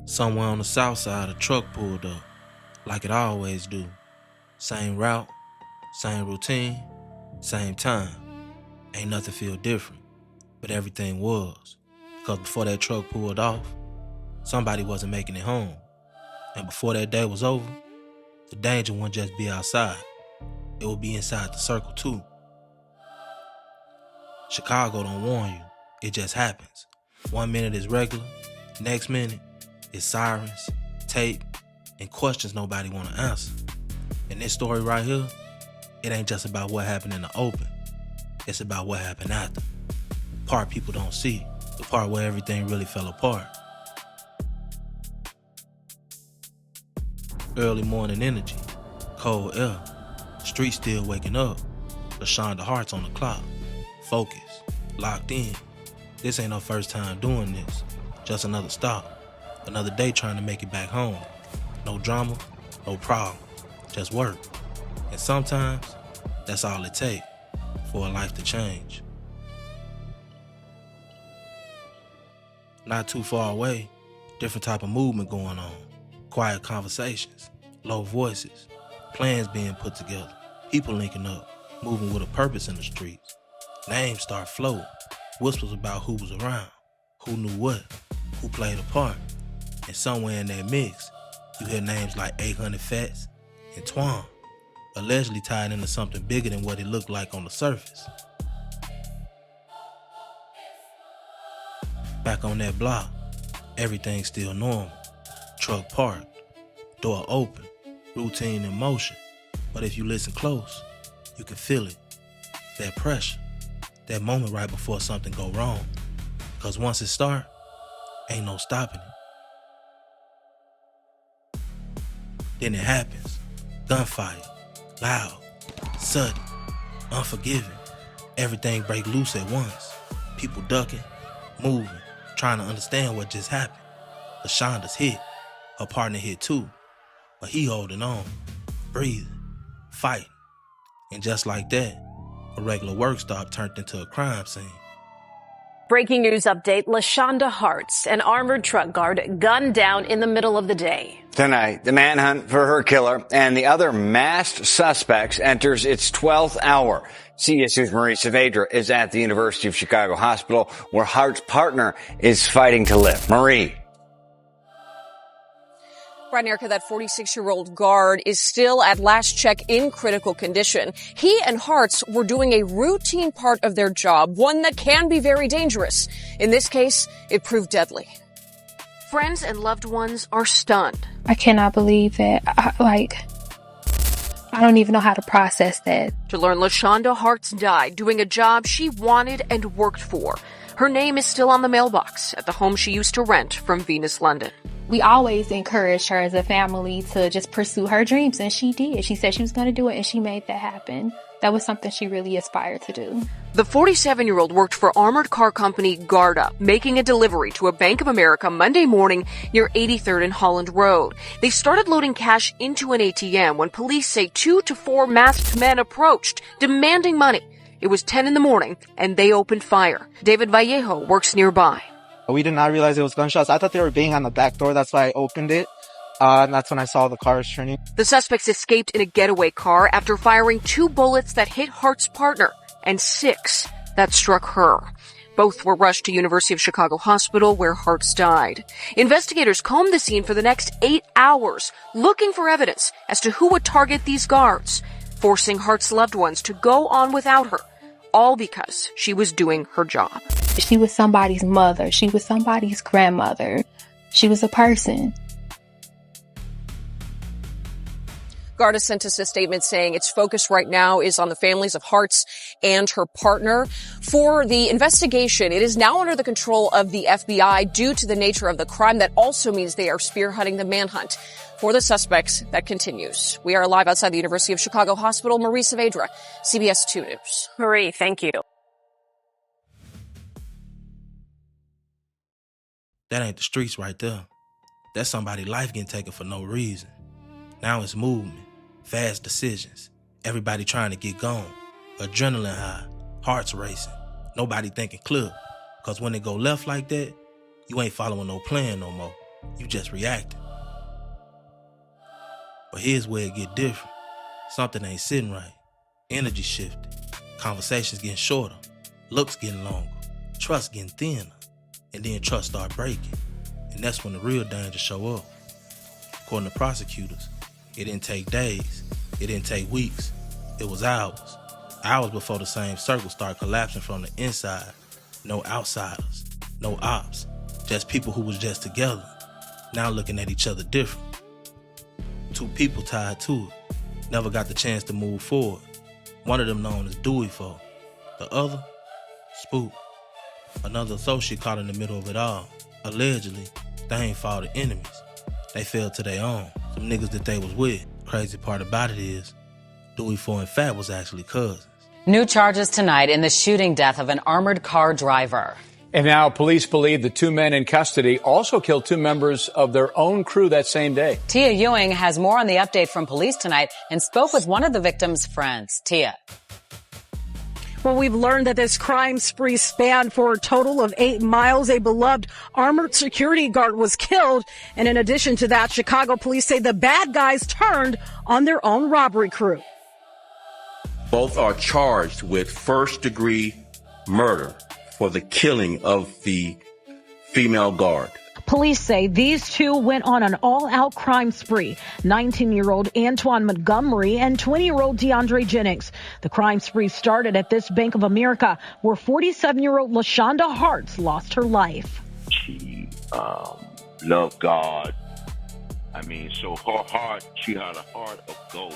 Somewhere on the south side, a truck pulled up, like it always do. Same route, same routine, same time. Ain't nothing feel different, but everything was. Because before that truck pulled off, somebody wasn't making it home. And before that day was over, the danger wouldn't just be outside. It would be inside the circle too. Chicago don't warn you, it just happens. 1 minute is regular, next minute is sirens, tape, and questions nobody want to answer. And this story right here, it ain't just about what happened in the open. It's about what happened after. The part people don't see, the part where everything really fell apart. Early morning energy, cold air, street still waking up. LaShonda Hart's on the clock, focused, locked in. This ain't her first time doing this, just another stop. Another day trying to make it back home. No drama, no problem, just work. And sometimes, that's all it takes for a life to change. Not too far away, different type of movement going on. Quiet conversations, low voices, plans being put together, people linking up, moving with a purpose in the streets. Names start floating, whispers about who was around, who knew what, who played a part. And somewhere in that mix, you hear names like 800 Fats and Twan, allegedly tied into something bigger than what it looked like on the surface. Back on that block, everything's still normal. Truck parked, door open, routine in motion. But if you listen close, you can feel it. That pressure, that moment right before something go wrong. Cause once it start, ain't no stopping it. Then it happens. Gunfire, loud, sudden, unforgiving. Everything break loose at once. People ducking, moving, trying to understand what just happened. LaShonda's hit. Her partner hit too. But he holding on, breathing, fighting. And just like that, a regular work stop turned into a crime scene. Breaking news update, LaShonda Harts, an armored truck guard, gunned down in the middle of the day. Tonight, the manhunt for her killer and the other masked suspects enters its 12th hour. CBS News' Marie Saavedra is at the University of Chicago Hospital, where Hart's partner is fighting to live. Marie. Right, Erica, that 46-year-old guard is still at last check in critical condition. He and Hartz were doing a routine part of their job, one that can be very dangerous. In this case, it proved deadly. Friends and loved ones are stunned. I cannot believe that. I don't even know how to process that. To learn LaShonda Hartz died doing a job she wanted and worked for. Her name is still on the mailbox at the home she used to rent from Venus, London. We always encouraged her as a family to just pursue her dreams, and she did. She said she was going to do it, and she made that happen. That was something she really aspired to do. The 47-year-old worked for armored car company Garda, making a delivery to a Bank of America Monday morning near 83rd and Holland Road. They started loading cash into an ATM when police say 2 to 4 masked men approached, demanding money. It was 10 in the morning, and they opened fire. David Vallejo works nearby. We did not realize it was gunshots. I thought they were being on the back door. That's why I opened it. And that's when I saw the cars turning. The suspects escaped in a getaway car after firing 2 bullets that hit Hart's partner and 6 that struck her. Both were rushed to University of Chicago Hospital, where Hartz died. Investigators combed the scene for the next 8 hours, looking for evidence as to who would target these guards, forcing Hart's loved ones to go on without her, all because she was doing her job. She was somebody's mother. She was somebody's grandmother. She was a person. Garda sent us a statement saying its focus right now is on the families of Hartz and her partner. For the investigation, it is now under the control of the FBI due to the nature of the crime. That also means they are spearheading the manhunt for the suspects that continues. We are live outside the University of Chicago Hospital. Marie Saavedra, CBS 2 News. Marie, thank you. That ain't the streets right there. That's somebody's life getting taken for no reason. Now it's movement, fast decisions, everybody trying to get gone, adrenaline high, hearts racing, nobody thinking clear. Cause when it go left like that, you ain't following no plan no more. You just reacted. But here's where it get different. Something ain't sitting right. Energy shifted. Conversations getting shorter. Looks getting longer. Trust getting thinner. And then trust start breaking. And that's when the real danger show up. According to prosecutors, it didn't take days. It didn't take weeks. It was hours. Hours before the same circle started collapsing from the inside. No outsiders. No ops. Just people who was just together. Now looking at each other different. Two people tied to it. Never got the chance to move forward. One of them known as Dewey for. The other, Spook. Another associate caught in the middle of it all. Allegedly, they ain't fought the enemies. They fell to their own. Some niggas that they was with. Crazy part about it is, Dewey 4 and Fat was actually cousins. New charges tonight in the shooting death of an armored car driver. And now police believe the two men in custody also killed two members of their own crew that same day. Tia Ewing has more on the update from police tonight and spoke with one of the victim's friends. Tia. Well, we've learned that this crime spree spanned for a total of 8 miles. A beloved armored security guard was killed. And in addition to that, Chicago police say the bad guys turned on their own robbery crew. Both are charged with first-degree murder for the killing of the female guard. Police say these two went on an all-out crime spree. 19-year-old Twan Montgomery and 20-year-old DeAndre Jennings. The crime spree started at this Bank of America, where 47-year-old LaShonda Harts lost her life. She loved God. So her heart, she had a heart of gold.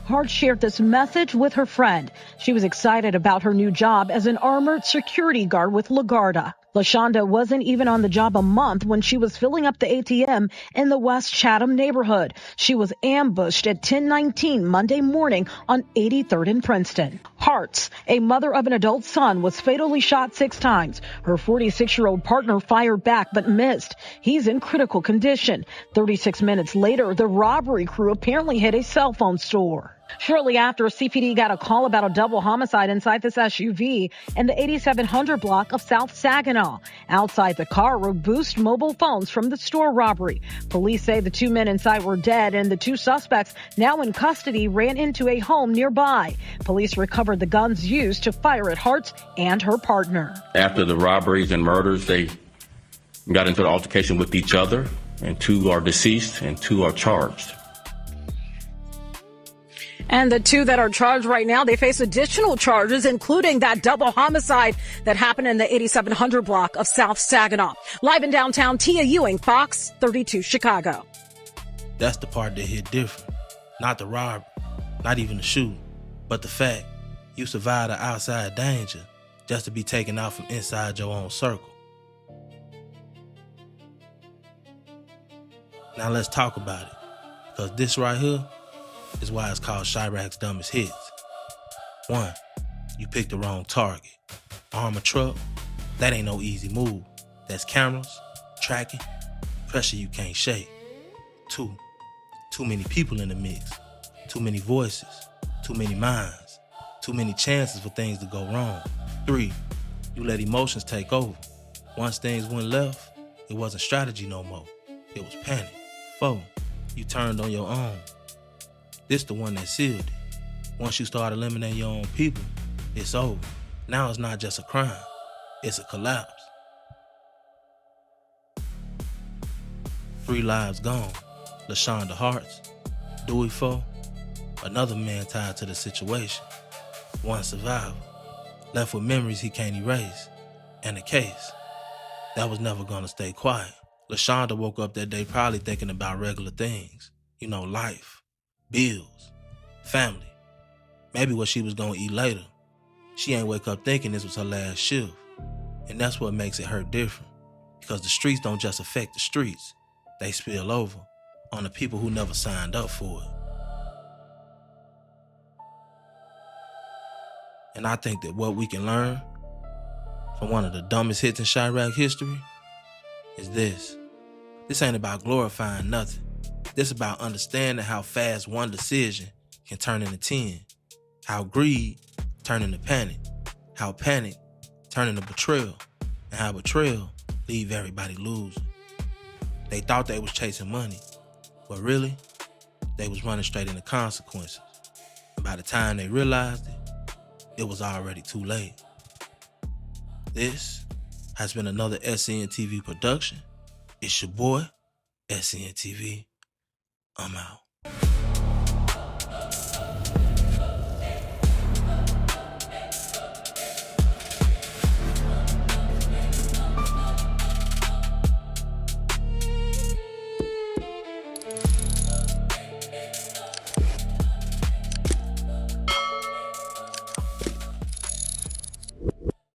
Hart shared this message with her friend. She was excited about her new job as an armored security guard with LaGuardia. LaShonda wasn't even on the job a month when she was filling up the ATM in the West Chatham neighborhood. She was ambushed at 10:19 Monday morning on 83rd and Princeton. Harts, a mother of an adult son, was fatally shot 6 times. Her 46-year-old partner fired back but missed. He's in critical condition. 36 minutes later, the robbery crew apparently hit a cell phone store. Shortly after, CPD got a call about a double homicide inside this SUV in the 8700 block of South Saginaw. Outside the car were Boost mobile phones from the store robbery. Police say the 2 men inside were dead and the 2 suspects, now in custody, ran into a home nearby. Police recovered the guns used to fire at Harts and her partner. After the robberies and murders, they got into an altercation with each other, and 2 are deceased and 2 are charged. And the 2 that are charged right now, they face additional charges, including that double homicide that happened in the 8700 block of South Saginaw. Live in downtown, Tia Ewing, Fox 32 Chicago. That's the part that hit different. Not the robbery, not even the shooting, but the fact you survived the outside danger just to be taken out from inside your own circle. Now let's talk about it, because this right here is why it's called Chiraq Dumbest Hits. 1, you picked the wrong target. Armored truck, that ain't no easy move. That's cameras, tracking, pressure you can't shake. 2, too many people in the mix. Too many voices, too many minds, too many chances for things to go wrong. 3, you let emotions take over. Once things went left, it wasn't strategy no more. It was panic. 4, you turned on your own. This the one that sealed it. Once you start eliminating your own people, it's over. Now it's not just a crime, it's a collapse. 3 lives gone. LaShonda Harts, Dewey 4, another man tied to the situation. 1 survivor, left with memories he can't erase. And a case that was never gonna stay quiet. LaShonda woke up that day probably thinking about regular things. Life, bills, family, maybe what she was gonna eat later. She ain't wake up thinking this was her last shift. And that's what makes it hurt different. Because the streets don't just affect the streets. They spill over on the people who never signed up for it. And I think that what we can learn from one of the dumbest hits in Chiraq history is this. This ain't about glorifying nothing. This about understanding how fast one decision can turn into 10. How greed turn into panic. How panic turn into betrayal. And how betrayal leave everybody losing. They thought they was chasing money, but really, they was running straight into consequences. And by the time they realized it, it was already too late. This has been another SCN TV production. It's your boy, SCN TV. I'm out.